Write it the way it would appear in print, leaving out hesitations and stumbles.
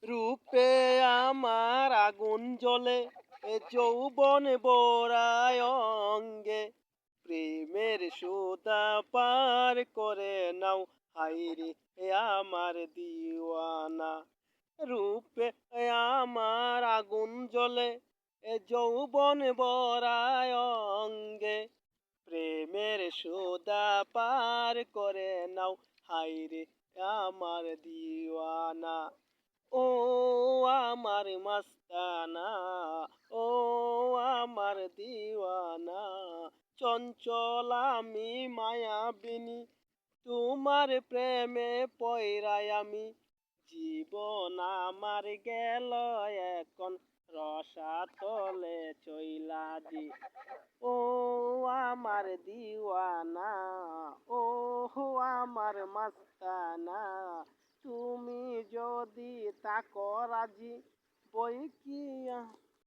রূপে আমার আগুন জ্বলে, যৌবন বোরায় অঙ্গে। প্রেমের সুতা পার করে নাও, হাইরে আমার দিওয়ানা। রূপে আমার আগুন জ্বলে, যৌবন বোরায় অঙ্গে। প্রেমের সুতা পার করে নাও, হাইরে আমার দিওয়ানা। ও আমার মাস্তানা, ও আমার দিওয়ানা, চঞ্চল আমি মায়াবিনী, তোমার প্রেমে পয়রাই আমি। জীবন আমার গেল এখন রসাতলে চইলা জি। ও আমার দিওয়ানা, ও আমার মাস্তানা, তুমি যদি তাকো রাজি, বই কি